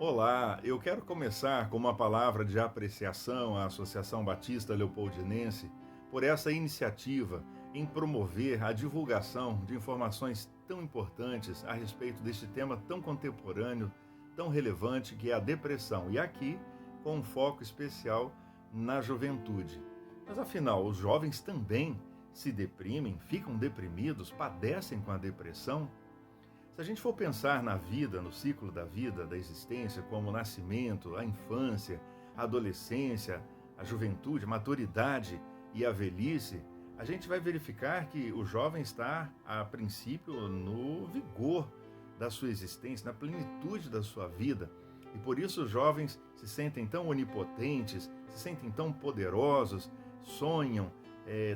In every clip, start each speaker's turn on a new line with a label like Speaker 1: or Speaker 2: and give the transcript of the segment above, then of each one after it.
Speaker 1: Olá, eu quero começar com uma palavra de apreciação à Associação Batista Leopoldinense por essa iniciativa em promover a divulgação de informações tão importantes a respeito deste tema tão contemporâneo, tão relevante que é a depressão. E aqui com um foco especial na juventude. Mas afinal, os jovens também se deprimem, ficam deprimidos, padecem com a depressão? Se a gente for pensar na vida, no ciclo da vida, da existência, como o nascimento, a infância, a adolescência, a juventude, a maturidade e a velhice, a gente vai verificar que o jovem está, a princípio, no vigor da sua existência, na plenitude da sua vida. E por isso os jovens se sentem tão onipotentes, se sentem tão poderosos, sonham,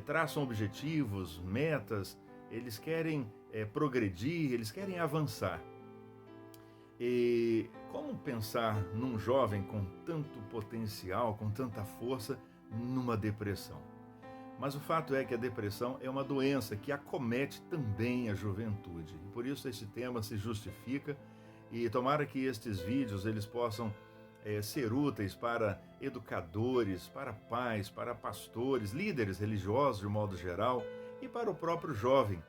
Speaker 1: traçam objetivos, metas, eles querem progredir, eles querem avançar. E como pensar num jovem com tanto potencial, com tanta força, numa depressão? Mas o fato é que a depressão é uma doença que acomete também a juventude. E por isso esse tema se justifica e tomara que estes vídeos eles possam ser úteis para educadores, para pais, para pastores, líderes religiosos de modo geral e para o próprio jovem,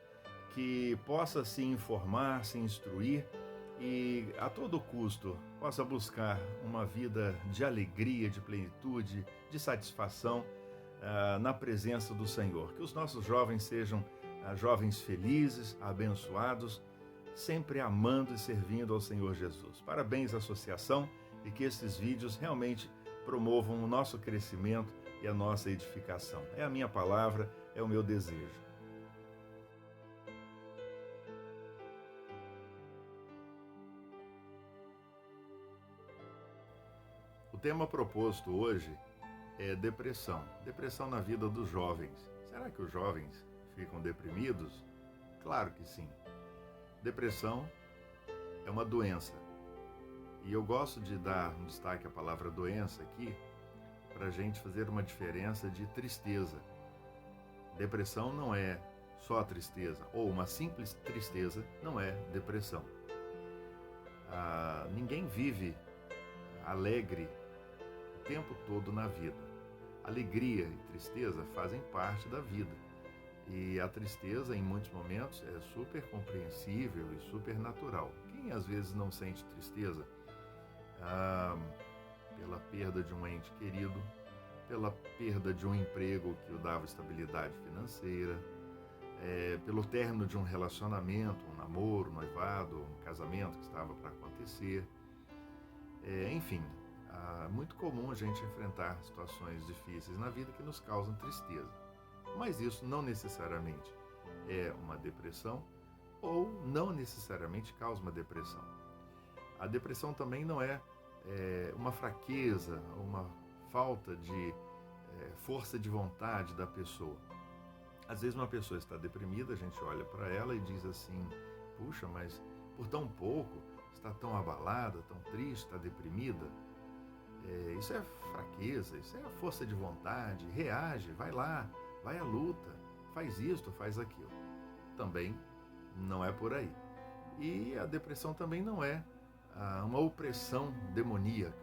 Speaker 1: que possa se informar, se instruir e a todo custo possa buscar uma vida de alegria, de plenitude, de satisfação na presença do Senhor. Que os nossos jovens sejam jovens felizes, abençoados, sempre amando e servindo ao Senhor Jesus. Parabéns, associação, e que esses vídeos realmente promovam o nosso crescimento e a nossa edificação. É a minha palavra, é o meu desejo. O tema proposto hoje é depressão. Depressão na vida dos jovens. Será que os jovens ficam deprimidos? Claro que sim. Depressão é uma doença. E eu gosto de dar um destaque à palavra doença aqui, para a gente fazer uma diferença de tristeza. Depressão não é só tristeza, ou uma simples tristeza não é depressão. Ninguém vive alegre o tempo todo na vida. Alegria e tristeza fazem parte da vida. E a tristeza, em muitos momentos, é super compreensível e super natural. Quem às vezes não sente tristeza pela perda de um ente querido, pela perda de um emprego que o dava estabilidade financeira, pelo término de um relacionamento, um namoro, um noivado, um casamento que estava para acontecer. Enfim, é muito comum a gente enfrentar situações difíceis na vida que nos causam tristeza. Mas isso não necessariamente é uma depressão ou não necessariamente causa uma depressão. A depressão também não é uma fraqueza, uma falta de força de vontade da pessoa. Às vezes uma pessoa está deprimida, a gente olha para ela e diz assim: puxa, mas por tão pouco está tão abalada, tão triste, está deprimida. Isso é fraqueza, isso é a força de vontade, reage, vai lá, vai à luta, faz isto, faz aquilo. Também não é por aí. E a depressão também não é uma opressão demoníaca.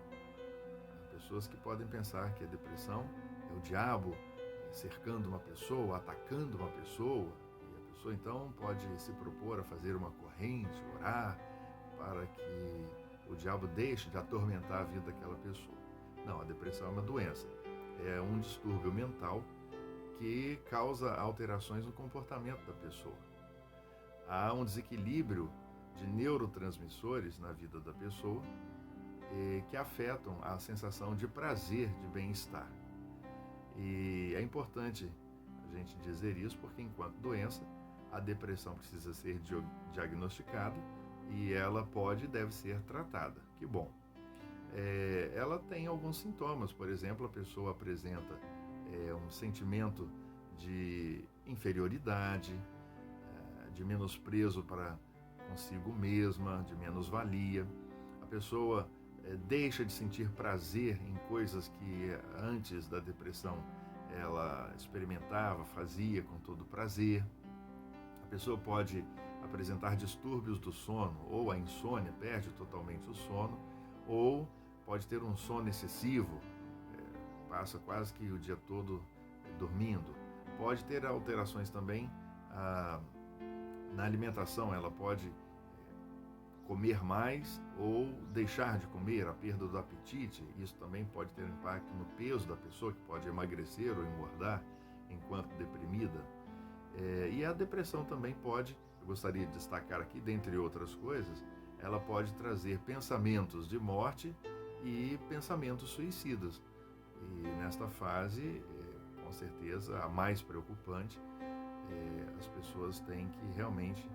Speaker 1: Há pessoas que podem pensar que a depressão é o diabo cercando uma pessoa, atacando uma pessoa, e a pessoa então pode se propor a fazer uma corrente, orar, para que o diabo deixe de atormentar a vida daquela pessoa. Não, a depressão é uma doença, é um distúrbio mental que causa alterações no comportamento da pessoa. Há um desequilíbrio de neurotransmissores na vida da pessoa que afetam a sensação de prazer, de bem-estar. E é importante a gente dizer isso porque, enquanto doença, a depressão precisa ser diagnosticada e ela pode e deve ser tratada. Que bom. Ela tem alguns sintomas, por exemplo, a pessoa apresenta um sentimento de inferioridade, de menosprezo para consigo mesma, de menos-valia. A pessoa deixa de sentir prazer em coisas que antes da depressão ela experimentava, fazia com todo prazer. A pessoa pode apresentar distúrbios do sono, ou a insônia, perde totalmente o sono, ou pode ter um sono excessivo, passa quase que o dia todo dormindo. Pode ter alterações também na alimentação, ela pode comer mais ou deixar de comer, a perda do apetite. Isso também pode ter impacto no peso da pessoa, que pode emagrecer ou engordar enquanto deprimida. E a depressão também pode, eu gostaria de destacar aqui, dentre outras coisas, ela pode trazer pensamentos de morte e pensamentos suicidas. E nesta fase, com certeza, a mais preocupante, as pessoas têm que realmente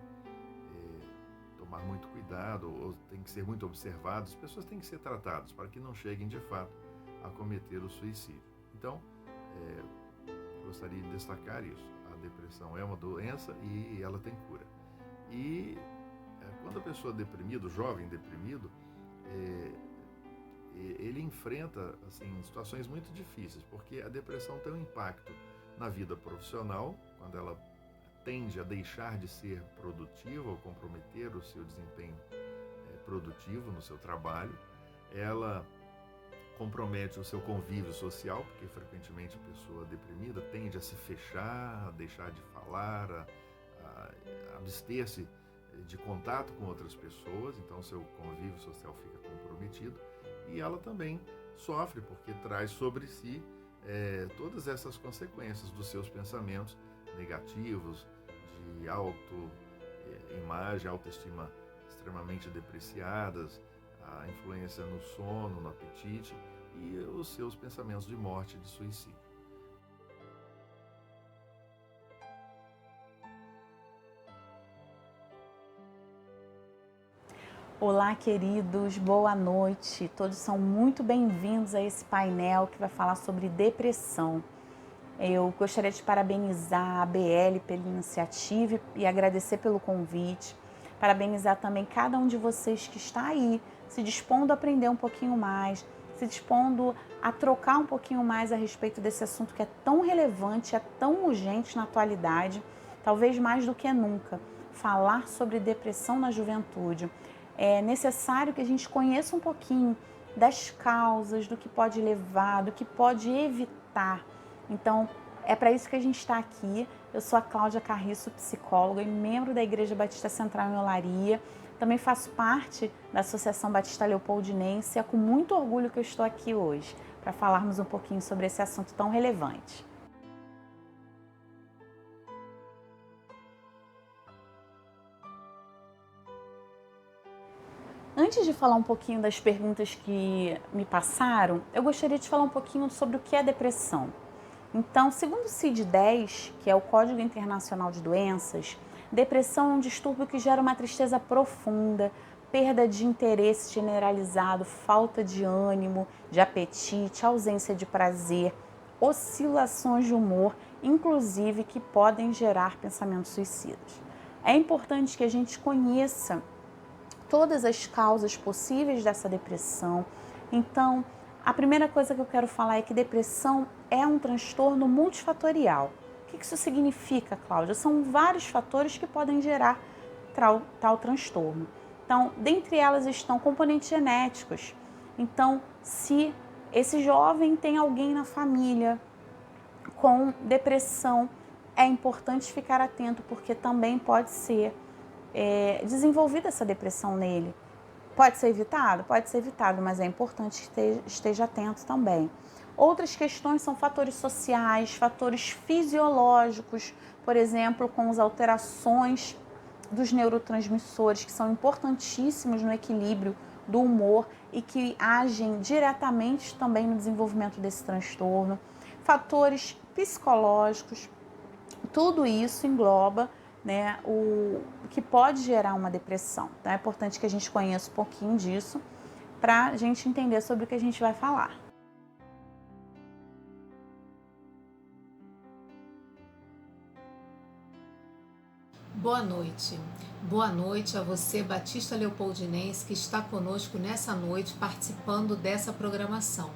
Speaker 1: tomar muito cuidado, ou têm que ser muito observadas, as pessoas têm que ser tratadas para que não cheguem de fato a cometer o suicídio. Então, gostaria de destacar isso. A depressão é uma doença e ela tem cura. E quando a pessoa é deprimida, o jovem deprimido, ele enfrenta assim, situações muito difíceis, porque a depressão tem um impacto na vida profissional, quando ela tende a deixar de ser produtiva ou comprometer o seu desempenho produtivo no seu trabalho. Ela compromete o seu convívio social, porque frequentemente a pessoa deprimida tende a se fechar, a deixar de falar, a abster-se de contato com outras pessoas, então o seu convívio social fica comprometido. E ela também sofre, porque traz sobre si todas essas consequências dos seus pensamentos negativos, de autoimagem, autoestima extremamente depreciadas, a influência no sono, no apetite e os seus pensamentos de morte e de suicídio.
Speaker 2: Olá, queridos, boa noite. Todos são muito bem-vindos a esse painel que vai falar sobre depressão. Eu gostaria de parabenizar a ABL pela iniciativa e agradecer pelo convite. Parabenizar também cada um de vocês que está aí, se dispondo a aprender um pouquinho mais, se dispondo a trocar um pouquinho mais a respeito desse assunto que é tão relevante, é tão urgente na atualidade, talvez mais do que nunca. Falar sobre depressão na juventude. É necessário que a gente conheça um pouquinho das causas, do que pode levar, do que pode evitar. Então, é para isso que a gente está aqui. Eu sou a Cláudia Carriço, psicóloga e membro da Igreja Batista Central em Olaria. Também faço parte da Associação Batista Leopoldinense. É com muito orgulho que eu estou aqui hoje para falarmos um pouquinho sobre esse assunto tão relevante. Antes de falar um pouquinho das perguntas que me passaram, eu gostaria de falar um pouquinho sobre o que é depressão. Então, segundo o CID-10, que é o Código Internacional de Doenças, depressão é um distúrbio que gera uma tristeza profunda, perda de interesse generalizado, falta de ânimo, de apetite, ausência de prazer, oscilações de humor, inclusive que podem gerar pensamentos suicidas. É importante que a gente conheça todas as causas possíveis dessa depressão. Então, a primeira coisa que eu quero falar é que depressão é um transtorno multifatorial. O que isso significa, Cláudia? São vários fatores que podem gerar tal transtorno. Então, dentre elas estão componentes genéticos. Então, se esse jovem tem alguém na família com depressão, é importante ficar atento, porque também pode ser desenvolvida essa depressão nele. Pode ser evitado? Pode ser evitado, mas é importante que esteja atento também. Outras questões são fatores sociais, fatores fisiológicos, por exemplo, com as alterações dos neurotransmissores, que são importantíssimos no equilíbrio do humor e que agem diretamente também no desenvolvimento desse transtorno. Fatores psicológicos, tudo isso engloba o que pode gerar uma depressão. Então é importante que a gente conheça um pouquinho disso para a gente entender sobre o que a gente vai falar.
Speaker 3: Boa noite. Boa noite a você, Batista Leopoldinense, que está conosco nessa noite participando dessa programação.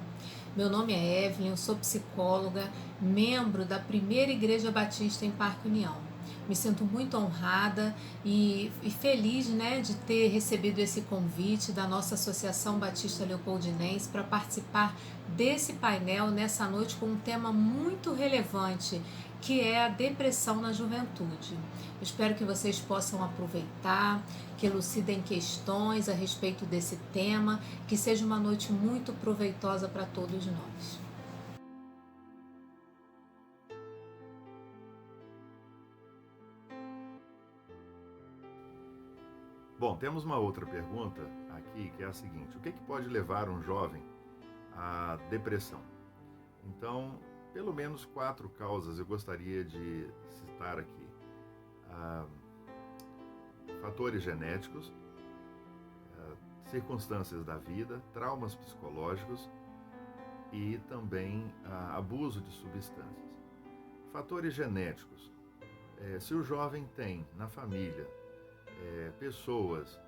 Speaker 3: Meu nome é Evelyn, eu sou psicóloga, membro da Primeira Igreja Batista em Parque União. Me sinto muito honrada e feliz, né, de ter recebido esse convite da nossa Associação Batista Leopoldinense para participar desse painel nessa noite com um tema muito relevante, que é a depressão na juventude. Espero que vocês possam aproveitar, que elucidem questões a respeito desse tema, que seja uma noite muito proveitosa para todos nós.
Speaker 1: Bom, temos uma outra pergunta aqui que é a seguinte: o que pode levar um jovem à depressão? Então, pelo menos 4 causas eu gostaria de citar aqui. Fatores genéticos, circunstâncias da vida, traumas psicológicos e também abuso de substâncias. Fatores genéticos. Se o jovem tem na família pessoas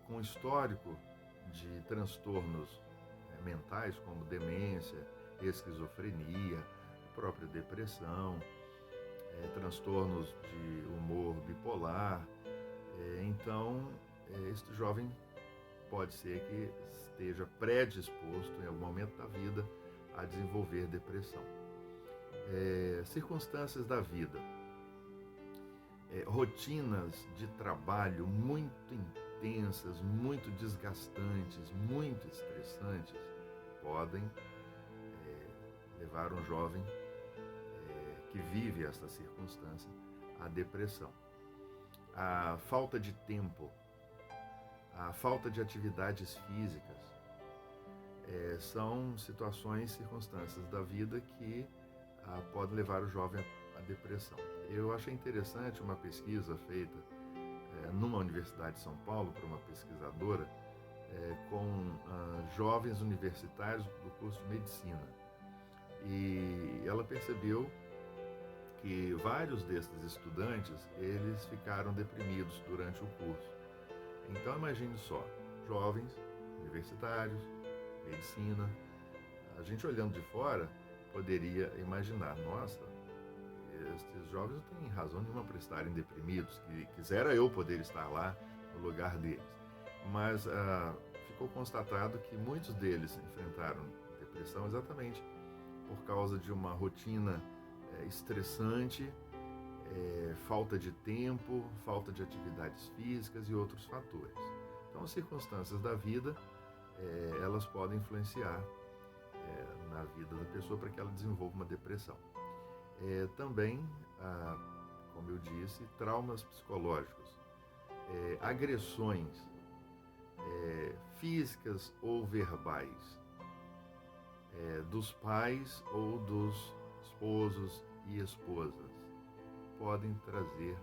Speaker 1: com histórico de transtornos mentais, como demência, esquizofrenia, própria depressão, transtornos de humor bipolar, então este jovem pode ser que esteja predisposto em algum momento da vida a desenvolver depressão. Circunstâncias da vida. Rotinas de trabalho muito intensas, muito desgastantes, muito estressantes, podem levar um jovem que vive esta circunstância à depressão. A falta de tempo, a falta de atividades físicas, são situações, circunstâncias da vida que podem levar o jovem à depressão. Eu achei interessante uma pesquisa feita numa universidade de São Paulo por uma pesquisadora com jovens universitários do curso de medicina. E ela percebeu que vários desses estudantes, eles ficaram deprimidos durante o curso. Então imagine só, jovens, universitários, medicina, a gente olhando de fora poderia imaginar, nossa, estes jovens não têm razão nenhuma para estarem deprimidos, que quisera eu poder estar lá no lugar deles. Mas ficou constatado que muitos deles enfrentaram depressão exatamente por causa de uma rotina estressante, falta de tempo, falta de atividades físicas e outros fatores. Então, as circunstâncias da vida, elas podem influenciar na vida da pessoa para que ela desenvolva uma depressão. Também, como eu disse, traumas psicológicos, agressões físicas ou verbais, dos pais ou dos esposos e esposas, podem trazer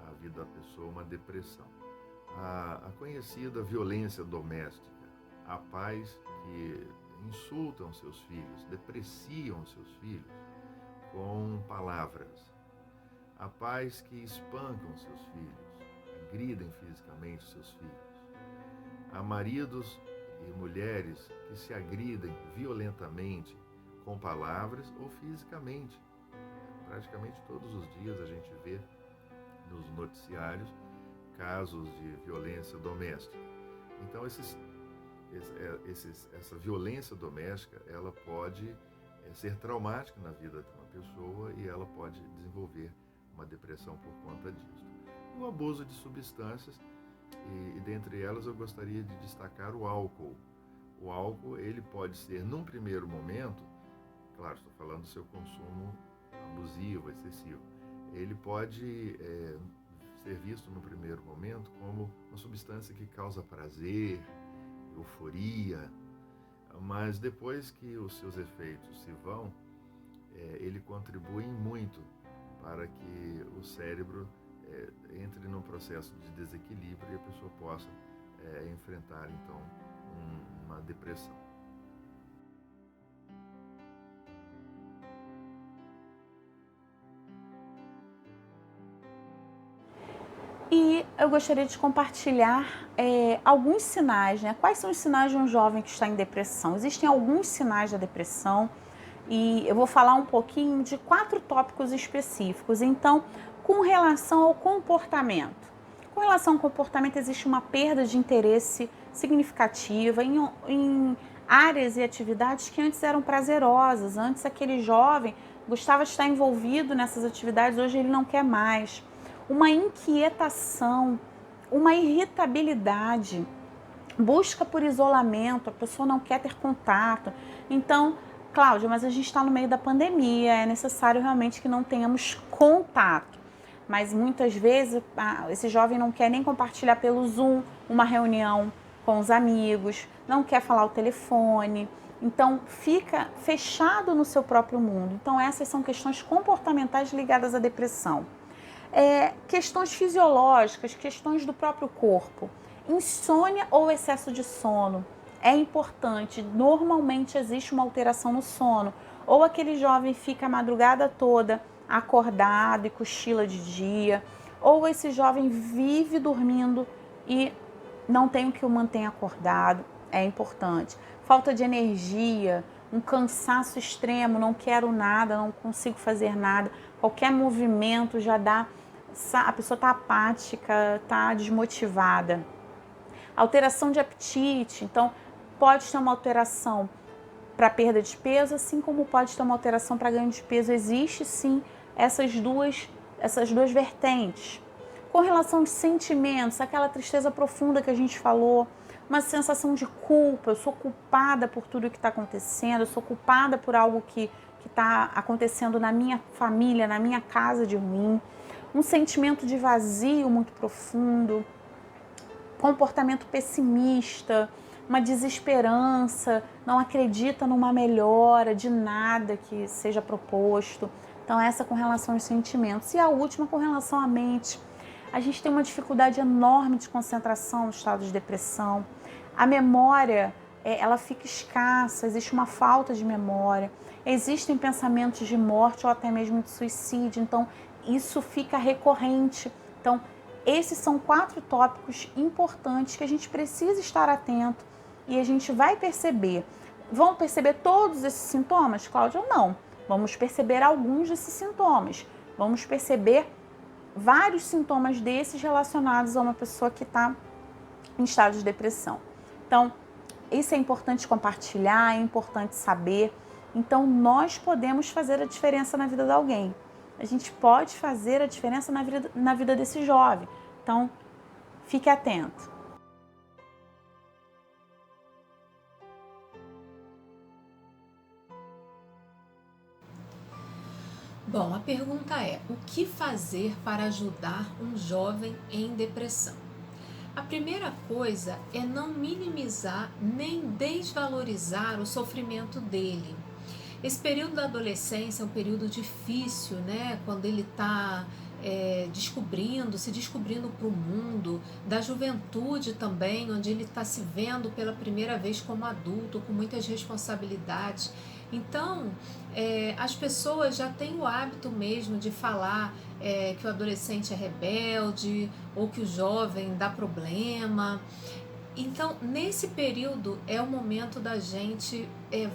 Speaker 1: à vida da pessoa uma depressão. A conhecida violência doméstica, há pais que insultam seus filhos, depreciam seus filhos com palavras. Há pais que espancam seus filhos, agridem fisicamente seus filhos. Há maridos e mulheres que se agridem violentamente com palavras ou fisicamente. Praticamente todos os dias a gente vê nos noticiários casos de violência doméstica. Então essa violência doméstica, ela pode ser traumática na vida de uma pessoa e ela pode desenvolver uma depressão por conta disso. O abuso de substâncias, e dentre elas eu gostaria de destacar o álcool. O álcool, ele pode ser, num primeiro momento, claro, estou falando do seu consumo abusivo, excessivo, ele pode ser visto no primeiro momento como uma substância que causa prazer, euforia, mas depois que os seus efeitos se vão, ele contribui muito para que o cérebro entre num processo de desequilíbrio e a pessoa possa enfrentar então uma depressão.
Speaker 2: E eu gostaria de compartilhar alguns sinais, né? Quais são os sinais de um jovem que está em depressão? Existem alguns sinais da depressão e eu vou falar um pouquinho de 4 tópicos específicos. Então, com relação ao comportamento. Com relação ao comportamento, existe uma perda de interesse significativa em áreas e atividades que antes eram prazerosas. Antes aquele jovem gostava de estar envolvido nessas atividades, hoje ele não quer mais. Uma inquietação, uma irritabilidade, busca por isolamento, a pessoa não quer ter contato. Então, Cláudia, mas a gente está no meio da pandemia, é necessário realmente que não tenhamos contato. Mas muitas vezes esse jovem não quer nem compartilhar pelo Zoom uma reunião com os amigos, não quer falar o telefone, então fica fechado no seu próprio mundo. Então essas são questões comportamentais ligadas à depressão. Questões fisiológicas, questões do próprio corpo, insônia ou excesso de sono. É importante, normalmente existe uma alteração no sono, ou aquele jovem fica a madrugada toda acordado e cochila de dia, ou esse jovem vive dormindo e não tem o que o mantenha acordado, é importante. Falta de energia, um cansaço extremo, não quero nada, não consigo fazer nada, qualquer movimento já dá, a pessoa está apática, está desmotivada. Alteração de apetite, então pode ter uma alteração para perda de peso, assim como pode ter uma alteração para ganho de peso. Existe sim essas duas vertentes. Com relação aos sentimentos, aquela tristeza profunda que a gente falou, uma sensação de culpa, eu sou culpada por tudo que está acontecendo, eu sou culpada por algo que está acontecendo na minha família, na minha casa de ruim, um sentimento de vazio muito profundo, comportamento pessimista, uma desesperança, não acredita numa melhora de nada que seja proposto. Então essa com relação aos sentimentos. E a última com relação à mente. A gente tem uma dificuldade enorme de concentração no estado de depressão. A memória, ela fica escassa, existe uma falta de memória. Existem pensamentos de morte ou até mesmo de suicídio. Então isso fica recorrente. Então esses são 4 tópicos importantes que a gente precisa estar atento e a gente vai perceber. Vão perceber todos esses sintomas, Cláudia? Não. Vamos perceber alguns desses sintomas. Vamos perceber vários sintomas desses relacionados a uma pessoa que está em estado de depressão. Então, isso é importante compartilhar, é importante saber. Então, nós podemos fazer a diferença na vida de alguém. A gente pode fazer a diferença na vida desse jovem. Então, fique atento.
Speaker 3: Bom, a pergunta é: o que fazer para ajudar um jovem em depressão? A primeira coisa é não minimizar nem desvalorizar o sofrimento dele. Esse período da adolescência é um período difícil, né? Quando ele está se descobrindo para o mundo, da juventude também, onde ele está se vendo pela primeira vez como adulto, com muitas responsabilidades. Então, as pessoas já têm o hábito mesmo de falar que o adolescente é rebelde ou que o jovem dá problema. Então, nesse período é o momento da gente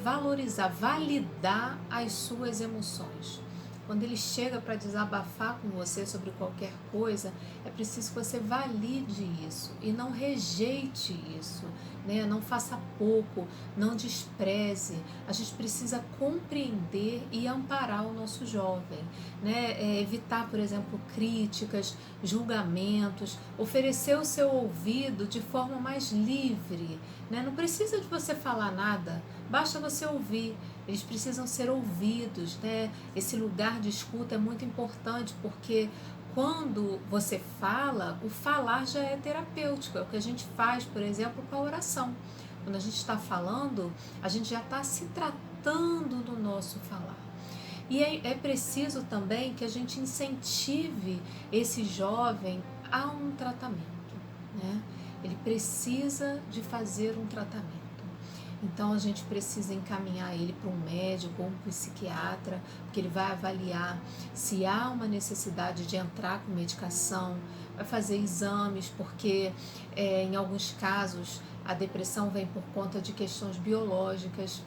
Speaker 3: valorizar, validar as suas emoções. Quando ele chega para desabafar com você sobre qualquer coisa, é preciso que você valide isso e não rejeite isso, né? Não faça pouco, não despreze. A gente precisa compreender e amparar o nosso jovem, né? Evitar, por exemplo, críticas, julgamentos, oferecer o seu ouvido de forma mais livre, né? Não precisa de você falar nada, basta você ouvir. Eles precisam ser ouvidos, né? Esse lugar de escuta é muito importante, porque quando você fala, o falar já é terapêutico. É o que a gente faz, por exemplo, com a oração. Quando a gente está falando, a gente já está se tratando do nosso falar. E é preciso também que a gente incentive esse jovem a um tratamento, né? Ele precisa de fazer um tratamento. Então a gente precisa encaminhar ele para um médico ou um psiquiatra, porque ele vai avaliar se há uma necessidade de entrar com medicação, vai fazer exames, porque em alguns casos a depressão vem por conta de questões biológicas.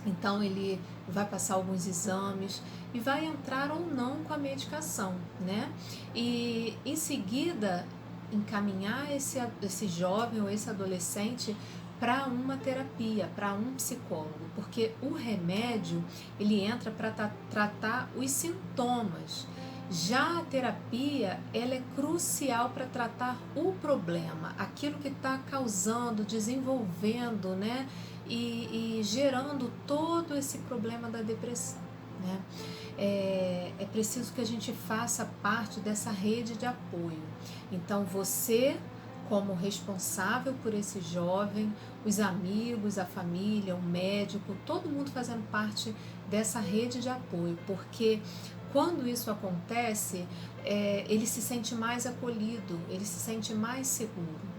Speaker 3: Então ele vai passar alguns exames e vai entrar ou não com a medicação, né? E em seguida encaminhar esse jovem ou esse adolescente para uma terapia, para um psicólogo, porque o remédio ele entra para tratar os sintomas. Já a terapia, ela é crucial para tratar o problema, aquilo que está causando, desenvolvendo, né? E gerando todo esse problema da depressão, né? É preciso que a gente faça parte dessa rede de apoio. Então, você, como responsável por esse jovem, os amigos, a família, o médico, todo mundo fazendo parte dessa rede de apoio, porque quando isso acontece, ele se sente mais acolhido, ele se sente mais seguro.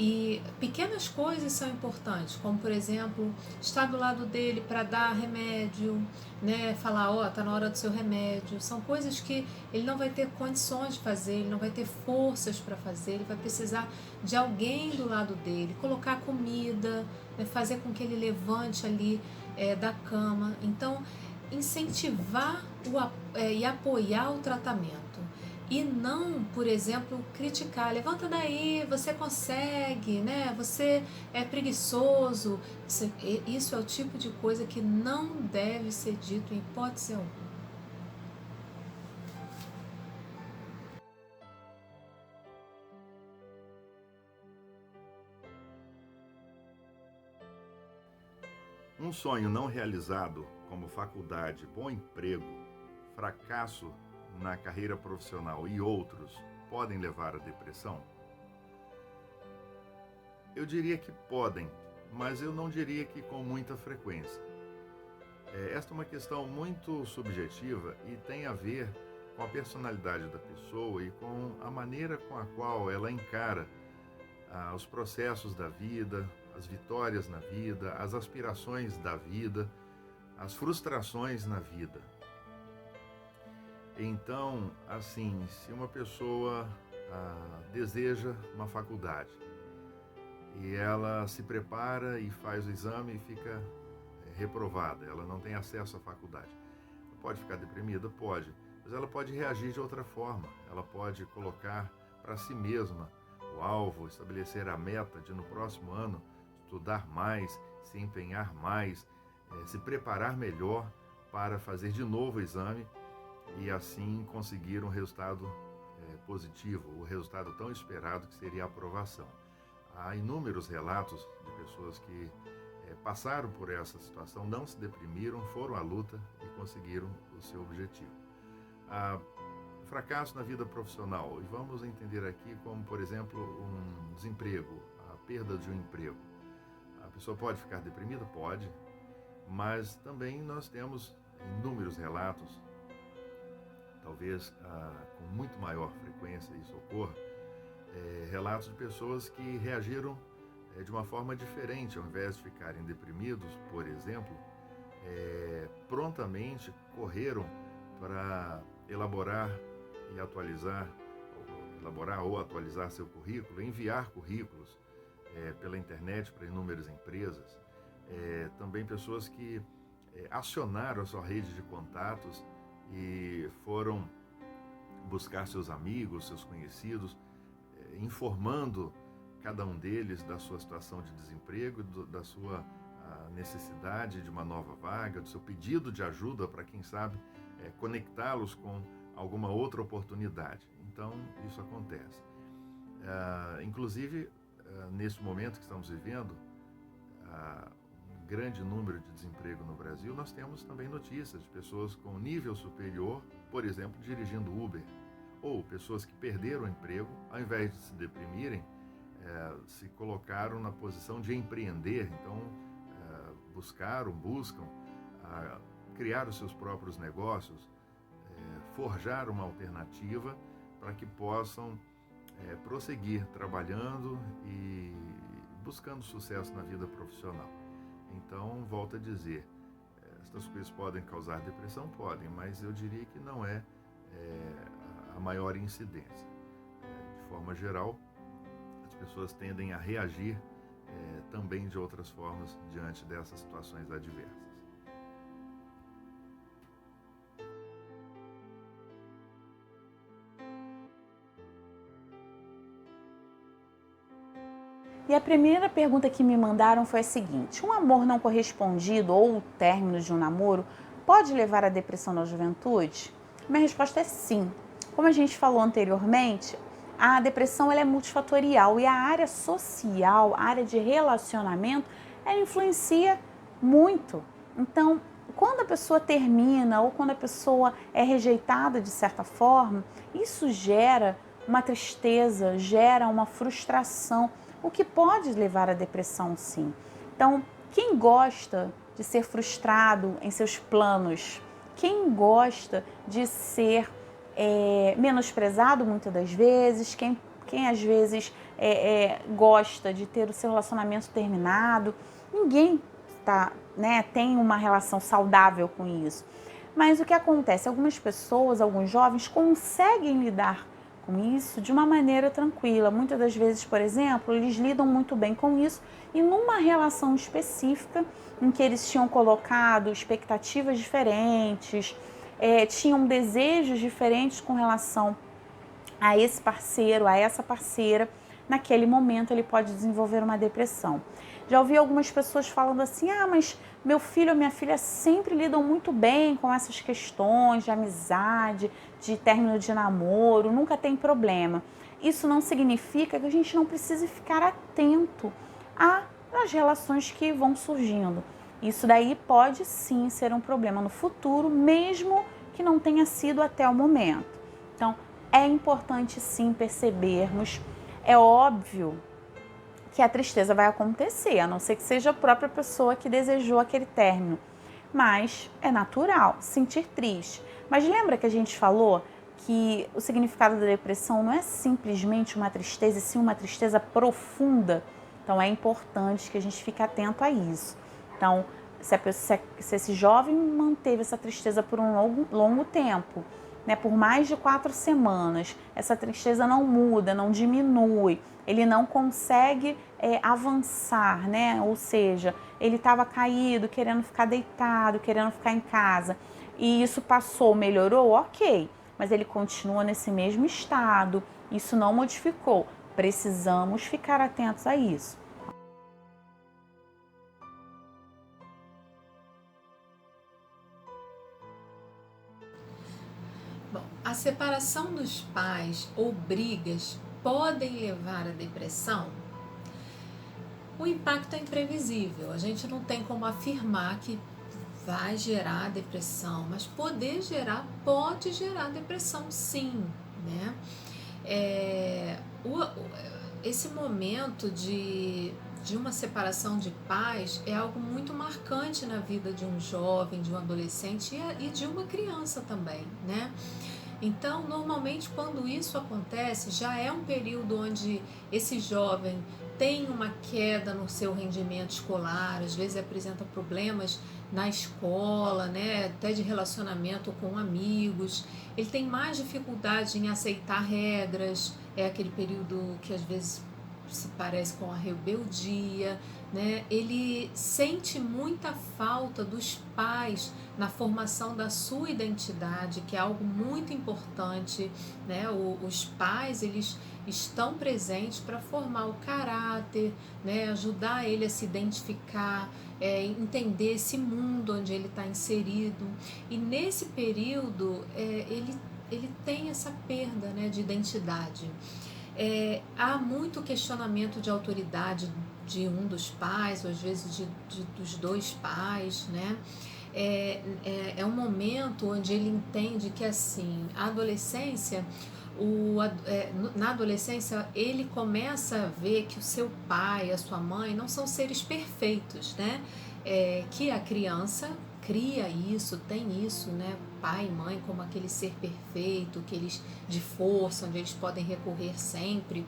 Speaker 3: E pequenas coisas são importantes, como por exemplo, estar do lado dele para dar remédio, né? Falar, ó, tá na hora do seu remédio. São coisas que ele não vai ter condições de fazer, ele não vai ter forças para fazer, ele vai precisar de alguém do lado dele, colocar comida, né? Fazer com que ele levante ali da cama. Então, incentivar e apoiar o tratamento. E não, por exemplo, criticar. Levanta daí, você consegue, né? Você é preguiçoso. Isso é o tipo de coisa que não deve ser dito em hipótese alguma.
Speaker 1: Um sonho não realizado, como faculdade, bom emprego, fracasso na carreira profissional e outros, podem levar à depressão? Eu diria que podem, mas eu não diria que com muita frequência. Esta é uma questão muito subjetiva e tem a ver com a personalidade da pessoa e com a maneira com a qual ela encara os processos da vida, as vitórias na vida, as aspirações da vida, as frustrações na vida. Então, assim, se uma pessoa deseja uma faculdade e ela se prepara e faz o exame e fica reprovada, ela não tem acesso à faculdade, pode ficar deprimida? Pode, mas ela pode reagir de outra forma, ela pode colocar para si mesma o alvo, estabelecer a meta de no próximo ano estudar mais, se empenhar mais, se preparar melhor para fazer de novo o exame e assim conseguir um resultado positivo, o resultado tão esperado que seria a aprovação. Há inúmeros relatos de pessoas que passaram por essa situação, não se deprimiram, foram à luta e conseguiram o seu objetivo. Fracasso na vida profissional, e vamos entender aqui como, por exemplo, um desemprego, a perda de um emprego. A pessoa pode ficar deprimida? Pode, mas também nós temos inúmeros relatos, talvez com muito maior frequência isso ocorra, relatos de pessoas que reagiram de uma forma diferente. Ao invés de ficarem deprimidos, por exemplo, prontamente correram para elaborar ou atualizar seu currículo, enviar currículos pela internet para inúmeras empresas. Também pessoas que acionaram a sua rede de contatos e foram buscar seus amigos, seus conhecidos, informando cada um deles da sua situação de desemprego, da sua necessidade de uma nova vaga, do seu pedido de ajuda para, quem sabe, conectá-los com alguma outra oportunidade. Então, isso acontece. Inclusive, nesse momento que estamos vivendo, um grande número de desemprego no Brasil, nós temos também notícias de pessoas com nível superior, por exemplo, dirigindo Uber, ou pessoas que perderam o emprego, ao invés de se deprimirem, se colocaram na posição de empreender. Então, buscam criar os seus próprios negócios, forjar uma alternativa para que possam prosseguir trabalhando e buscando sucesso na vida profissional. Então, volto a dizer, estas coisas podem causar depressão? Podem, mas eu diria que não é a maior incidência. De forma geral, as pessoas tendem a reagir também de outras formas diante dessas situações adversas.
Speaker 2: E a primeira pergunta que me mandaram foi a seguinte: um amor não correspondido ou o término de um namoro pode levar à depressão na juventude? Minha resposta é sim. Como a gente falou anteriormente, a depressão ela é multifatorial e a área social, a área de relacionamento, ela influencia muito. Então, quando a pessoa termina ou quando a pessoa é rejeitada de certa forma, isso gera uma tristeza, gera uma frustração, o que pode levar à depressão, sim. Então, quem gosta de ser frustrado em seus planos, quem gosta de ser menosprezado muitas das vezes, quem às vezes gosta de ter o seu relacionamento terminado, ninguém tem uma relação saudável com isso. Mas o que acontece? Algumas pessoas, alguns jovens conseguem lidar com isso de uma maneira tranquila. Muitas das vezes, por exemplo, eles lidam muito bem com isso e numa relação específica em que eles tinham colocado expectativas diferentes, tinham desejos diferentes com relação a esse parceiro, a essa parceira, naquele momento ele pode desenvolver uma depressão. Já ouvi algumas pessoas falando assim: mas meu filho ou minha filha sempre lidam muito bem com essas questões de amizade, de término de namoro, nunca tem problema. Isso não significa que a gente não precise ficar atento às relações que vão surgindo. Isso daí pode sim ser um problema no futuro, mesmo que não tenha sido até o momento. Então, é importante sim percebermos. É óbvio que a tristeza vai acontecer, a não ser que seja a própria pessoa que desejou aquele término. Mas é natural sentir triste. Mas lembra que a gente falou que o significado da depressão não é simplesmente uma tristeza, e sim uma tristeza profunda? Então é importante que a gente fique atento a isso. Então, se esse jovem manteve essa tristeza por um longo tempo, por mais de 4 semanas, essa tristeza não muda, não diminui, ele não consegue avançar, ou seja, ele estava caído, querendo ficar deitado, querendo ficar em casa, e isso passou, melhorou, ok, mas ele continua nesse mesmo estado, isso não modificou, precisamos ficar atentos a isso.
Speaker 3: Bom, a separação dos pais ou brigas podem levar à depressão? O impacto é imprevisível, a gente não tem como afirmar que vai gerar depressão, mas pode gerar depressão sim, né? Esse momento de uma separação de pais é algo muito marcante na vida de um jovem, de um adolescente e de uma criança também, né? Então, normalmente, quando isso acontece, já é um período onde esse jovem tem uma queda no seu rendimento escolar, às vezes apresenta problemas na escola, né, até de relacionamento com amigos. Ele tem mais dificuldade em aceitar regras, é aquele período que às vezes se parece com a rebeldia, né? Ele sente muita falta dos pais na formação da sua identidade, que é algo muito importante, né? Os pais, eles estão presentes para formar o caráter, né? Ajudar ele a se identificar, entender esse mundo onde ele está inserido. E nesse período, ele tem essa perda, né, de identidade. Há muito questionamento de autoridade de um dos pais, ou às vezes dos dois pais, né? É um momento onde ele entende que, assim, a adolescência, na adolescência ele começa a ver que o seu pai, a sua mãe não são seres perfeitos, né? Que a criança cria isso, tem isso, né? Pai e mãe como aquele ser perfeito, que eles de força, onde eles podem recorrer sempre.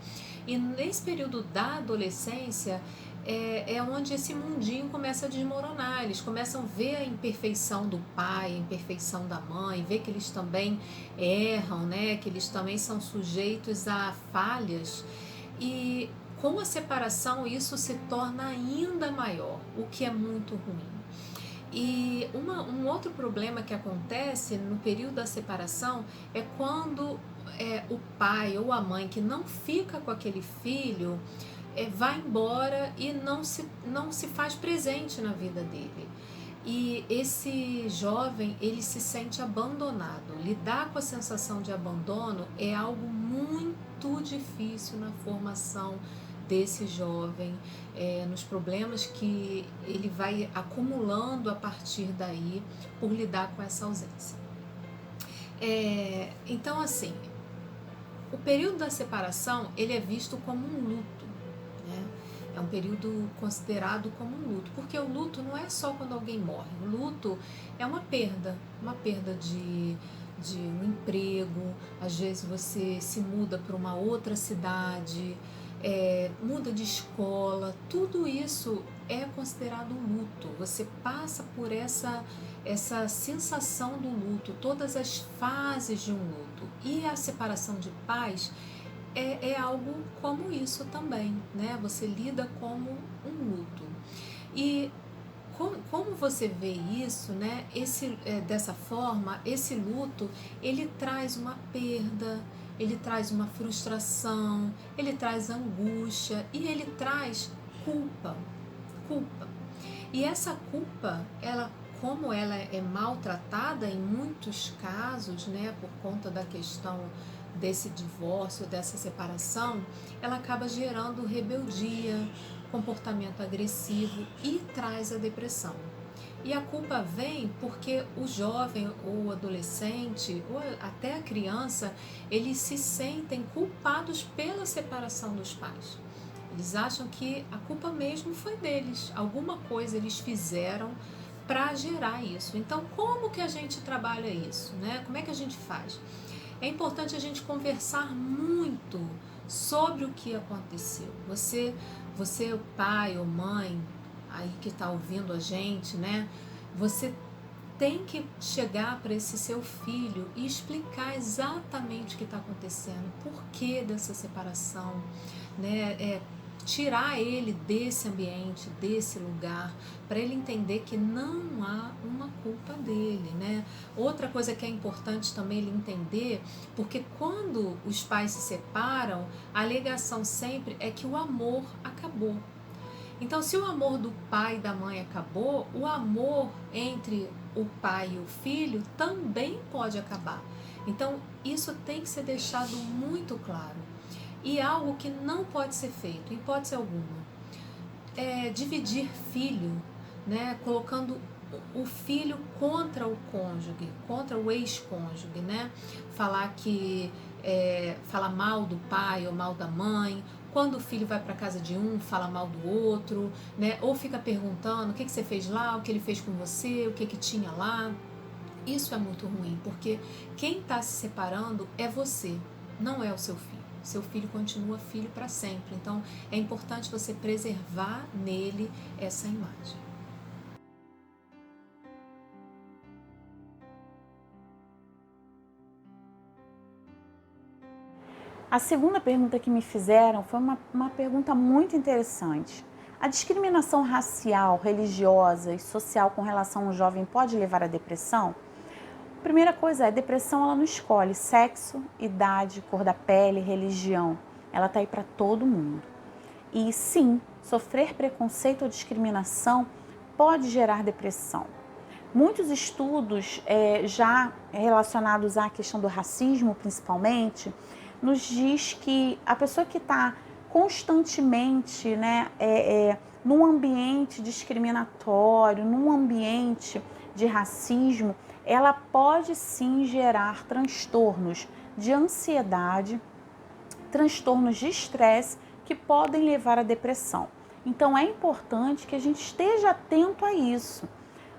Speaker 3: E nesse período da adolescência é onde esse mundinho começa a desmoronar. Eles começam a ver a imperfeição do pai, a imperfeição da mãe, ver que eles também erram, né? Que eles também são sujeitos a falhas. E com a separação isso se torna ainda maior, o que é muito ruim. E um outro problema que acontece no período da separação é quando o pai ou a mãe que não fica com aquele filho vai embora e não se faz presente na vida dele. E esse jovem, ele se sente abandonado. Lidar com a sensação de abandono é algo muito difícil na formação desse jovem, nos problemas que ele vai acumulando a partir daí por lidar com essa ausência. Então, assim, o período da separação, ele é visto como um luto, né? É um período considerado como um luto, porque o luto não é só quando alguém morre. O luto é uma perda de um emprego. Às vezes você se muda para uma outra cidade, muda de escola. Tudo isso é considerado um luto. Você passa por essa sensação do luto, todas as fases de um luto. E a separação de pais é algo como isso também, né? Você lida como um luto. E como você vê isso, né? Dessa forma, esse luto, ele traz uma perda, ele traz uma frustração, ele traz angústia e ele traz culpa. E essa culpa, como ela é maltratada em muitos casos, né, por conta da questão desse divórcio, dessa separação, ela acaba gerando rebeldia, comportamento agressivo e traz a depressão. E a culpa vem porque o jovem ou o adolescente ou até a criança, eles se sentem culpados pela separação dos pais. Eles acham que a culpa mesmo foi deles, alguma coisa eles fizeram para gerar isso. Então, como que a gente trabalha isso, né? Como é que a gente faz? É importante a gente conversar muito sobre o que aconteceu. Você pai ou mãe, aí que está ouvindo a gente, né? Você tem que chegar para esse seu filho e explicar exatamente o que está acontecendo, por que dessa separação, né? Tirar ele desse ambiente, desse lugar, para ele entender que não há uma culpa dele, né? Outra coisa que é importante também ele entender, porque quando os pais se separam, a alegação sempre é que o amor acabou. Então, se o amor do pai e da mãe acabou, o amor entre o pai e o filho também pode acabar. Então, isso tem que ser deixado muito claro. E algo que não pode ser feito, em hipótese alguma, é dividir filho, né? Colocando o filho contra o cônjuge, contra o ex-cônjuge, né? Falar mal do pai ou mal da mãe. Quando o filho vai para casa de um, fala mal do outro, né? Ou fica perguntando o que você fez lá, o que ele fez com você, o que tinha lá. Isso é muito ruim, porque quem está se separando é você, não é o seu filho. Seu filho continua filho para sempre. Então, é importante você preservar nele essa imagem.
Speaker 2: A segunda pergunta que me fizeram foi uma pergunta muito interessante. A discriminação racial, religiosa e social com relação ao jovem pode levar à depressão? Primeira coisa a depressão ela não escolhe sexo, idade, cor da pele, religião. Ela está aí para todo mundo. E sim, sofrer preconceito ou discriminação pode gerar depressão. Muitos estudos já relacionados à questão do racismo, principalmente, nos diz que a pessoa que está constantemente num ambiente discriminatório, num ambiente de racismo, ela pode sim gerar transtornos de ansiedade, transtornos de estresse que podem levar à depressão. Então é importante que a gente esteja atento a isso.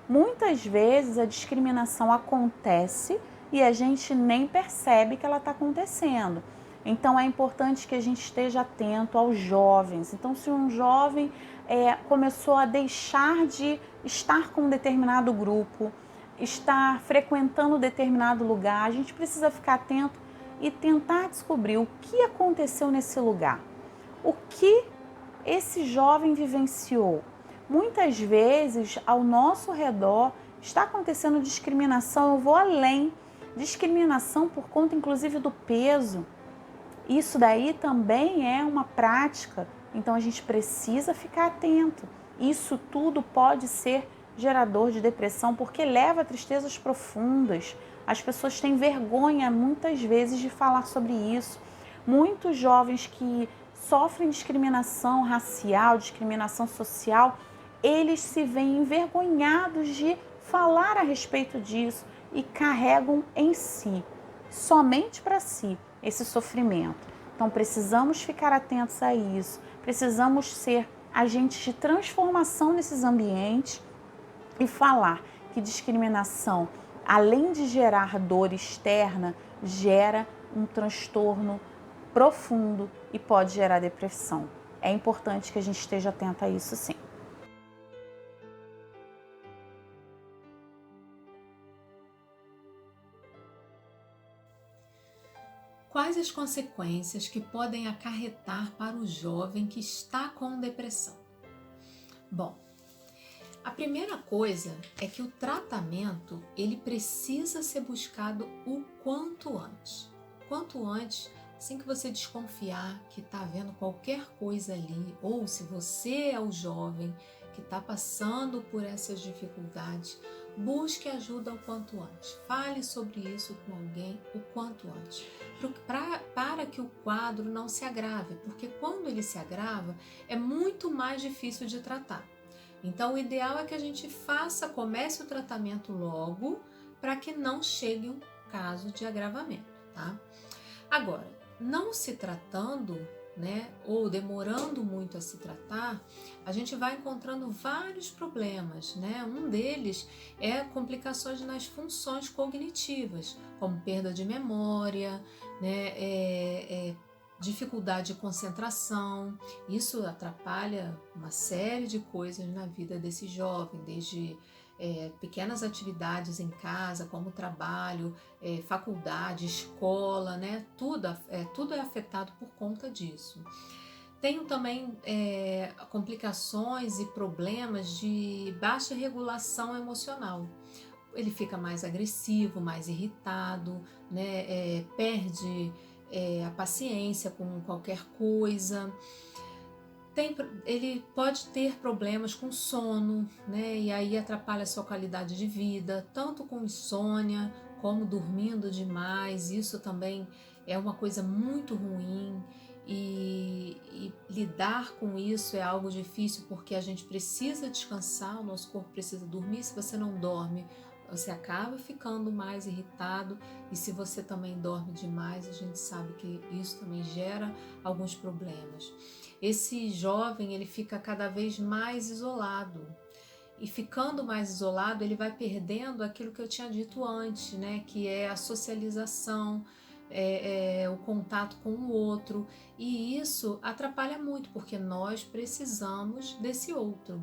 Speaker 2: Muitas vezes a discriminação acontece e a gente nem percebe que ela está acontecendo. Então é importante que a gente esteja atento aos jovens. Então se um jovem começou a deixar de estar com um determinado grupo, estar frequentando determinado lugar, a gente precisa ficar atento e tentar descobrir o que aconteceu nesse lugar, o que esse jovem vivenciou. Muitas vezes, ao nosso redor, está acontecendo discriminação, eu vou além, discriminação por conta inclusive do peso. Isso daí também é uma prática Então a gente precisa ficar atento. Isso tudo pode ser gerador de depressão porque leva a tristezas profundas. As pessoas têm vergonha muitas vezes de falar sobre isso. Muitos jovens que sofrem discriminação racial, discriminação social, eles se veem envergonhados de falar a respeito disso e carregam em si, somente para si, esse sofrimento. Então precisamos ficar atentos a isso, precisamos ser agentes de transformação nesses ambientes e falar que discriminação, além de gerar dor externa, gera um transtorno profundo e pode gerar depressão. É importante que a gente esteja atento a isso, sim.
Speaker 3: Quais as consequências que podem acarretar para o jovem que está com depressão? Bom, a primeira coisa é que o tratamento ele precisa ser buscado o quanto antes. Quanto antes, assim que você desconfiar que está havendo qualquer coisa ali, ou se você é o jovem que está passando por essas dificuldades, busque ajuda o quanto antes. Fale sobre isso com alguém o quanto antes, para que o quadro não se agrave, porque quando ele se agrava, é muito mais difícil de tratar. Então, o ideal é que a gente comece o tratamento logo, para que não chegue um caso de agravamento, tá? Agora, não se tratando, ou demorando muito a se tratar, a gente vai encontrando vários problemas, Um deles é complicações nas funções cognitivas, como perda de memória, dificuldade de concentração. Isso atrapalha uma série de coisas na vida desse jovem, desde pequenas atividades em casa, como trabalho, faculdade, escola, tudo é afetado por conta disso. Tenho também complicações e problemas de baixa regulação emocional. Ele fica mais agressivo, mais irritado, perde a paciência com qualquer coisa. Ele pode ter problemas com sono, e aí atrapalha a sua qualidade de vida, tanto com insônia como dormindo demais. Isso também é uma coisa muito ruim e lidar com isso é algo difícil porque a gente precisa descansar, o nosso corpo precisa dormir. Se você não dorme, você acaba ficando mais irritado, e se você também dorme demais, a gente sabe que isso também gera alguns problemas. Esse jovem, ele fica cada vez mais isolado, e ficando mais isolado, ele vai perdendo aquilo que eu tinha dito antes, que é a socialização, o contato com o outro, e isso atrapalha muito, porque nós precisamos desse outro.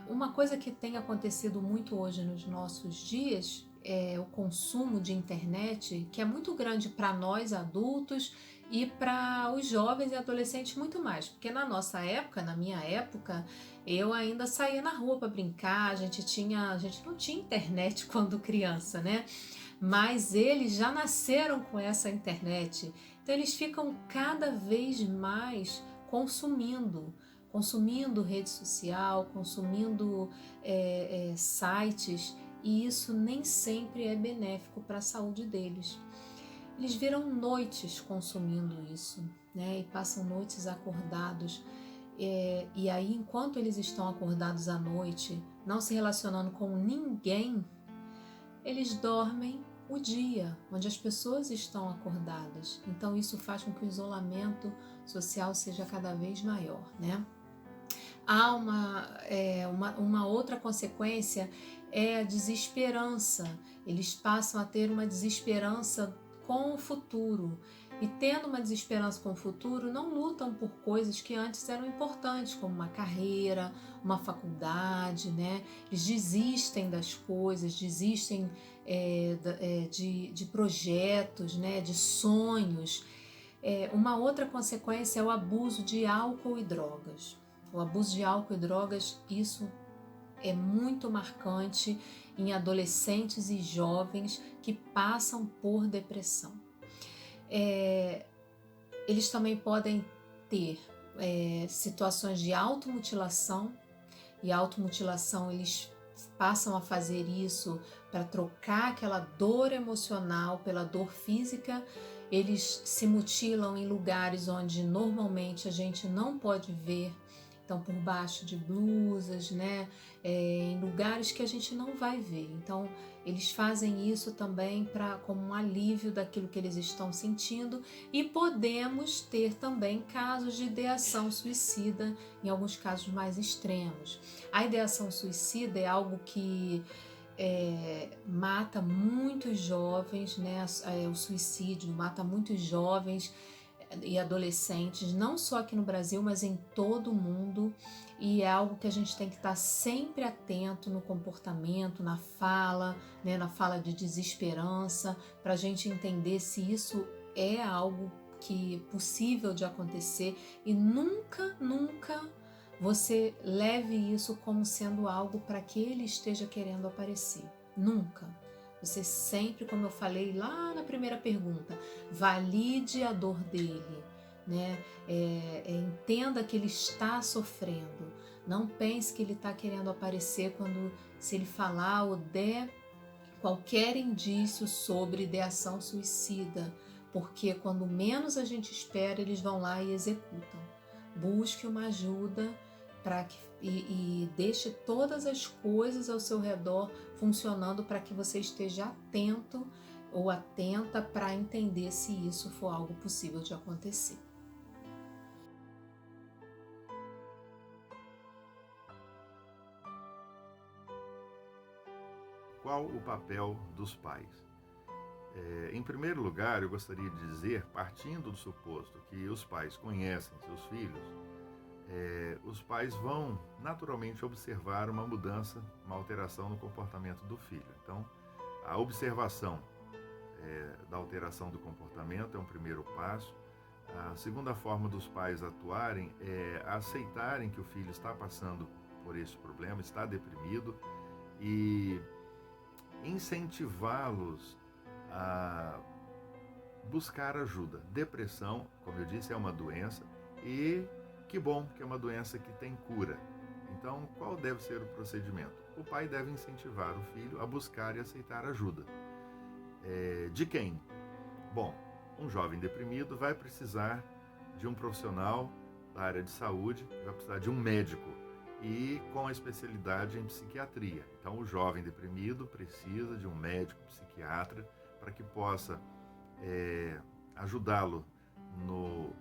Speaker 3: Uma coisa que tem acontecido muito hoje nos nossos dias é o consumo de internet, que é muito grande para nós adultos e para os jovens e adolescentes muito mais, porque na minha época, eu ainda saía na rua para brincar, a gente não tinha internet quando criança, mas eles já nasceram com essa internet, então eles ficam cada vez mais consumindo rede social, consumindo sites, e isso nem sempre é benéfico para a saúde deles. Eles viram noites consumindo isso, e passam noites acordados, e aí enquanto eles estão acordados à noite, não se relacionando com ninguém, eles dormem o dia, onde as pessoas estão acordadas. Então isso faz com que o isolamento social seja cada vez maior, Há uma outra consequência, é a desesperança. Eles passam a ter uma desesperança com o futuro, e tendo uma desesperança com o futuro, não lutam por coisas que antes eram importantes, como uma carreira, uma faculdade, Eles desistem das coisas, desistem de projetos, de sonhos. Uma outra consequência é o abuso de álcool e drogas. O abuso de álcool e drogas, isso é muito marcante em adolescentes e jovens que passam por depressão. Eles também podem ter situações de automutilação, e a automutilação eles passam a fazer isso para trocar aquela dor emocional pela dor física. Eles se mutilam em lugares onde normalmente a gente não pode ver, então por baixo de blusas, né? Em lugares que a gente não vai ver. Então eles fazem isso também como um alívio daquilo que eles estão sentindo, e podemos ter também casos de ideação suicida, em alguns casos mais extremos. A ideação suicida é algo que mata muitos jovens, né? O suicídio mata muitos jovens e adolescentes, não só aqui no Brasil, mas em todo o mundo, e é algo que a gente tem que estar sempre atento no comportamento, na fala, né? Na fala de desesperança, para a gente entender se isso é algo que é possível de acontecer, e nunca você leve isso como sendo algo para que ele esteja querendo aparecer. Nunca. Você sempre, como eu falei lá na primeira pergunta, valide a dor dele, né? Entenda que ele está sofrendo. Não pense que ele está querendo aparecer se ele falar ou der qualquer indício sobre ideação suicida, porque quando menos a gente espera, eles vão lá e executam. Busque uma ajuda e deixe todas as coisas ao seu redor funcionando para que você esteja atento ou atenta para entender se isso for algo possível de acontecer.
Speaker 1: Qual o papel dos pais? Em primeiro lugar, eu gostaria de dizer, partindo do suposto que os pais conhecem seus filhos, os pais vão naturalmente observar uma mudança, uma alteração no comportamento do filho. Então, a observação da alteração do comportamento é um primeiro passo. A segunda forma dos pais atuarem é aceitarem que o filho está passando por esse problema, está deprimido, e incentivá-los a buscar ajuda. Depressão, como eu disse, é uma doença, e que bom que é uma doença que tem cura. Então, qual deve ser o procedimento? O pai deve incentivar o filho a buscar e aceitar ajuda. De quem? Bom, um jovem deprimido vai precisar de um profissional da área de saúde, vai precisar de um médico, e com a especialidade em psiquiatria. Então, o jovem deprimido precisa de um médico psiquiatra para que possa ajudá-lo no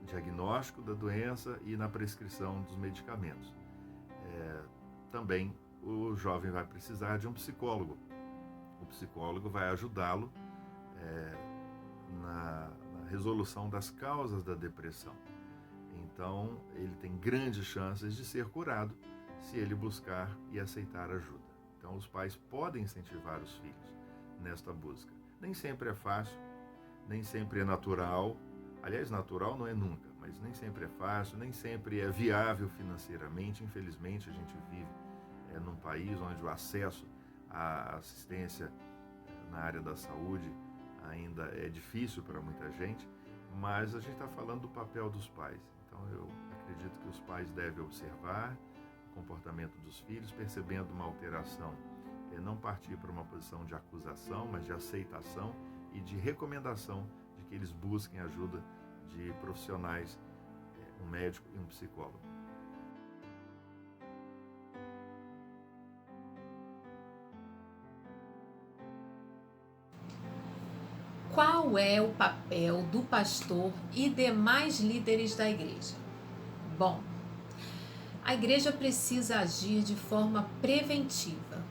Speaker 1: diagnóstico da doença e na prescrição dos medicamentos. Também o jovem vai precisar de um psicólogo. O psicólogo vai ajudá-lo na resolução das causas da depressão. Então, ele tem grandes chances de ser curado se ele buscar e aceitar ajuda. Então, os pais podem incentivar os filhos nesta busca. Nem sempre é fácil, nem sempre é natural. Aliás, natural não é nunca, mas nem sempre é fácil, nem sempre é viável financeiramente. Infelizmente, a gente vive num país onde o acesso à assistência na área da saúde ainda é difícil para muita gente, mas a gente está falando do papel dos pais. Então, eu acredito que os pais devem observar o comportamento dos filhos, percebendo uma alteração, não partir para uma posição de acusação, mas de aceitação e de recomendação de que eles busquem ajuda de profissionais, um médico e um psicólogo.
Speaker 3: Qual é o papel do pastor e demais líderes da igreja? Bom, a igreja precisa agir de forma preventiva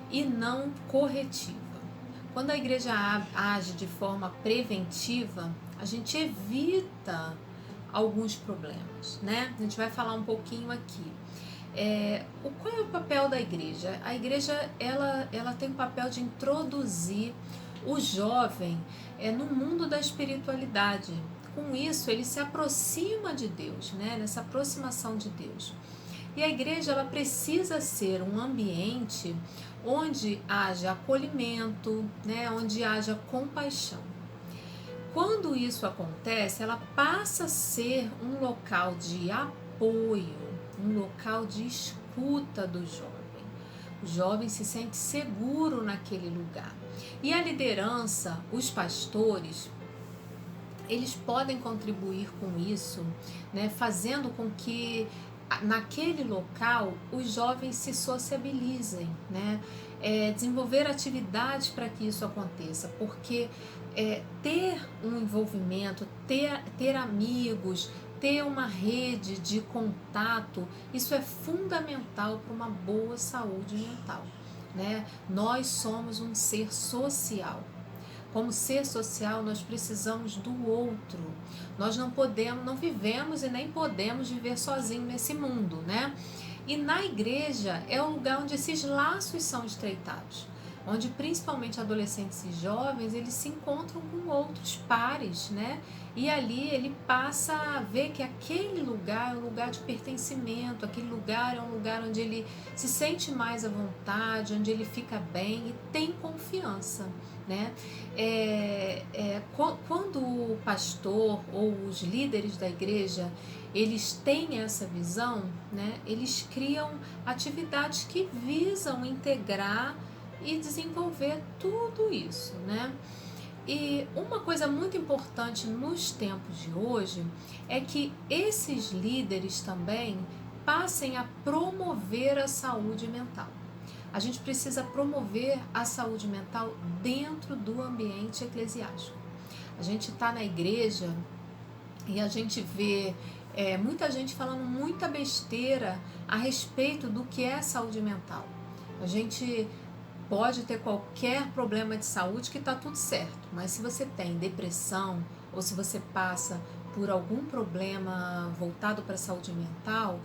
Speaker 3: e não corretiva. Quando a igreja age de forma preventiva, a gente evita alguns problemas, né? A gente vai falar um pouquinho aqui. Qual é o papel da igreja? A igreja ela tem o papel de introduzir o jovem no mundo da espiritualidade. Com isso, ele se aproxima de Deus, né? Nessa aproximação de Deus. E a igreja ela precisa ser um ambiente onde haja acolhimento, né? Onde haja compaixão. quando isso acontece, ela passa a ser um local de apoio, um local de escuta do jovem. O jovem se sente seguro naquele lugar. E a liderança, os pastores, eles podem contribuir com isso, né, fazendo com que naquele local os jovens se sociabilizem, né, desenvolver atividades para que isso aconteça, porque ter um envolvimento, ter amigos, ter uma rede de contato, isso é fundamental para uma boa saúde mental, né? Nós somos um ser social. Como ser social, nós precisamos do outro. Nós não vivemos e nem podemos viver sozinhos nesse mundo, né? E na igreja é o lugar onde esses laços são estreitados, onde principalmente adolescentes e jovens, eles se encontram com outros pares, né? E ali ele passa a ver que aquele lugar é um lugar de pertencimento, aquele lugar é um lugar onde ele se sente mais à vontade, onde ele fica bem e tem confiança, né? Quando o pastor ou os líderes da igreja, eles têm essa visão, né? Eles criam atividades que visam integrar e desenvolver tudo isso, né? E uma coisa muito importante nos tempos de hoje é que esses líderes também passem a promover a saúde mental. A gente precisa promover a saúde mental dentro do ambiente eclesiástico. A gente está na igreja e a gente vê muita gente falando muita besteira a respeito do que é saúde mental. A gente pode ter qualquer problema de saúde que está tudo certo, mas se você tem depressão ou se você passa por algum problema voltado para a saúde mental,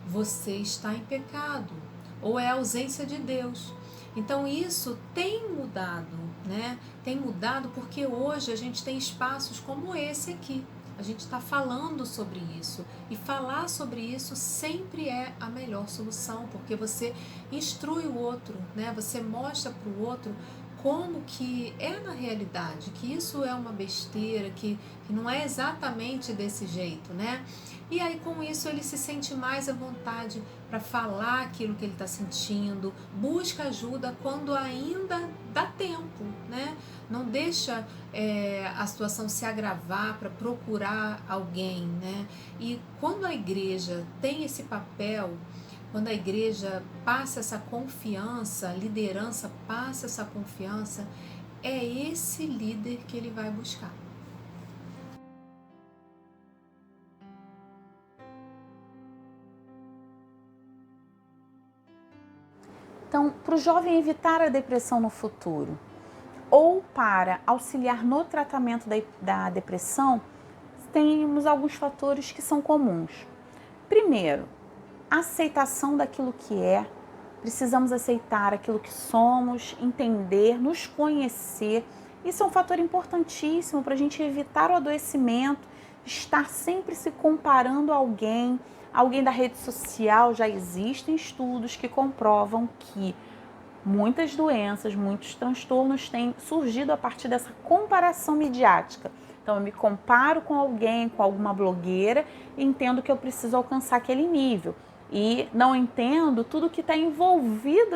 Speaker 3: você está em pecado ou é ausência de Deus. Então isso tem mudado, né? Tem mudado porque hoje a gente tem espaços como esse aqui. A gente está falando sobre isso e falar sobre isso sempre é a melhor solução, porque você instrui o outro, né? Você mostra para o outro como que é na realidade, que isso é uma besteira, que não é exatamente desse jeito, né? E aí com isso ele se sente mais à vontade para falar aquilo que ele está sentindo, busca ajuda quando ainda dá tempo, né? Não deixa a situação se agravar para procurar alguém, né? E quando a igreja tem esse papel, quando a igreja passa essa confiança, a liderança passa essa confiança, é esse líder que ele vai buscar.
Speaker 2: Então, para o jovem evitar a depressão no futuro ou para auxiliar no tratamento da depressão, temos alguns fatores que são comuns. Primeiro, aceitação daquilo que é. Precisamos aceitar aquilo que somos, entender, nos conhecer. Isso é um fator importantíssimo para a gente evitar o adoecimento, estar sempre se comparando a alguém da rede social. Já existem estudos que comprovam que muitas doenças, muitos transtornos têm surgido a partir dessa comparação midiática. Então eu me comparo com alguém, com alguma blogueira e entendo que eu preciso alcançar aquele nível. E não entendo tudo que está envolvido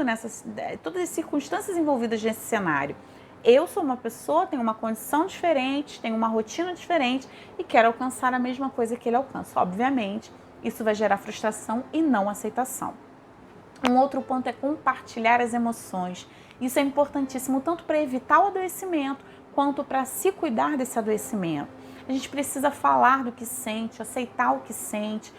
Speaker 2: todas as circunstâncias envolvidas nesse cenário. Eu sou uma pessoa, tenho uma condição diferente, tenho uma rotina diferente e quero alcançar a mesma coisa que ele alcança. Obviamente, isso vai gerar frustração e não aceitação. Um outro ponto é compartilhar as emoções. Isso é importantíssimo tanto para evitar o adoecimento quanto para se cuidar desse adoecimento. A gente precisa falar do que sente, aceitar o que sente,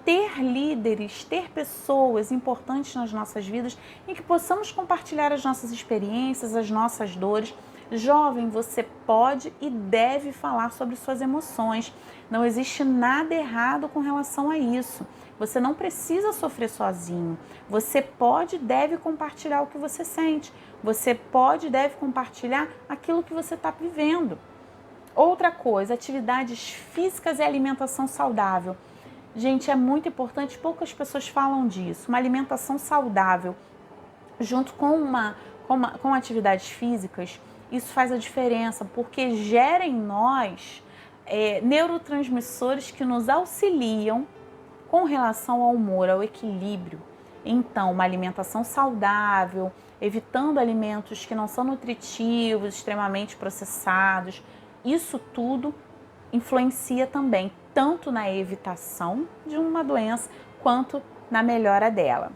Speaker 2: ter líderes, ter pessoas importantes nas nossas vidas em que possamos compartilhar as nossas experiências, as nossas dores. Jovem, você pode e deve falar sobre suas emoções. Não existe nada errado com relação a isso. Você não precisa sofrer sozinho. Você pode e deve compartilhar o que você sente. Você pode e deve compartilhar aquilo que você está vivendo. Outra coisa, atividades físicas e alimentação saudável. Gente, é muito importante, poucas pessoas falam disso. Uma alimentação saudável junto com atividades físicas, isso faz a diferença, porque gera em nós neurotransmissores que nos auxiliam com relação ao humor, ao equilíbrio. Então, uma alimentação saudável, evitando alimentos que não são nutritivos, extremamente processados, isso tudo influencia também, tanto na evitação de uma doença, quanto na melhora dela.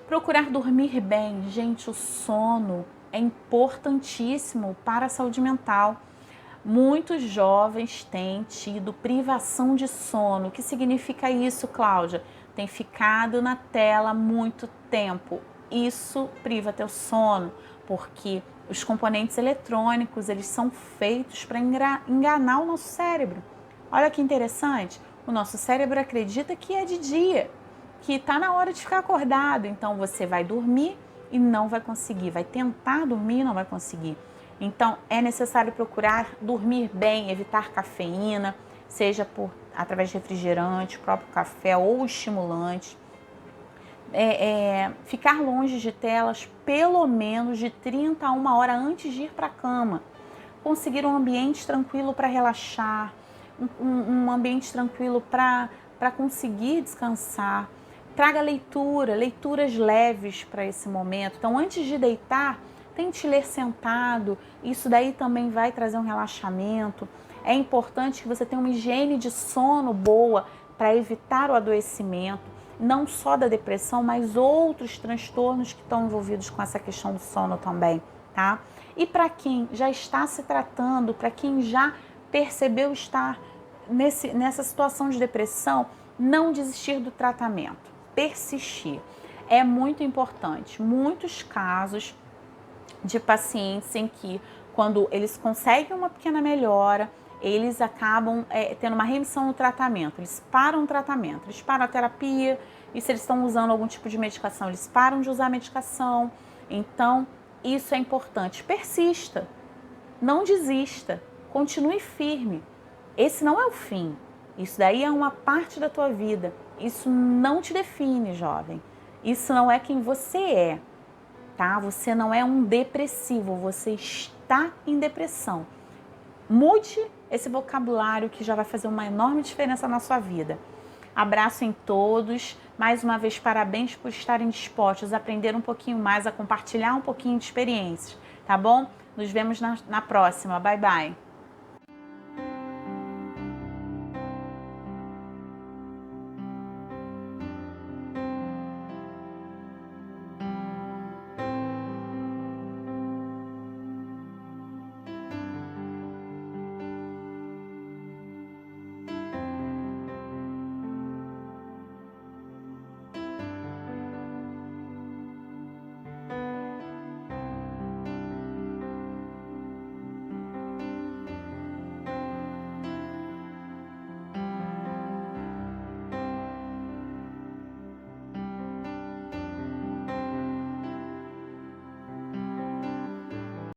Speaker 2: Procurar dormir bem, gente, o sono é importantíssimo para a saúde mental. Muitos jovens têm tido privação de sono. O que significa isso, Cláudia? Tem ficado na tela muito tempo. Isso priva teu sono, porque os componentes eletrônicos, eles são feitos para enganar o nosso cérebro. Olha que interessante, o nosso cérebro acredita que é de dia, que está na hora de ficar acordado. Então você vai dormir e não vai conseguir, vai tentar dormir e não vai conseguir. Então é necessário procurar dormir bem, evitar cafeína, seja através de refrigerante, próprio café ou estimulante. Ficar longe de telas pelo menos de 30 a 1 hora antes de ir para a cama. Conseguir um ambiente tranquilo para relaxar, um ambiente tranquilo para conseguir descansar. Traga leituras leves para esse momento. Então, antes de deitar, tente ler sentado. Isso daí também vai trazer um relaxamento. É importante que você tenha uma higiene de sono boa para evitar o adoecimento, não só da depressão, mas outros transtornos que estão envolvidos com essa questão do sono também, tá? E para quem já está se tratando, para quem já percebeu estar nessa situação de depressão, não desistir do tratamento, persistir. É muito importante. Muitos casos de pacientes em que, quando eles conseguem uma pequena melhora, eles acabam tendo uma remissão no tratamento. Eles param o tratamento, eles param a terapia, e se eles estão usando algum tipo de medicação, eles param de usar a medicação. Então, isso é importante. Persista, não desista, continue firme. Esse não é o fim. Isso daí é uma parte da tua vida. Isso não te define, jovem. Isso não é quem você é, tá? Você não é um depressivo, você está em depressão. Mude esse vocabulário que já vai fazer uma enorme diferença na sua vida. Abraço em todos. Mais uma vez, parabéns por estarem dispostos a aprender um pouquinho mais, a compartilhar um pouquinho de experiências, tá bom? Nos vemos na próxima. Bye, bye.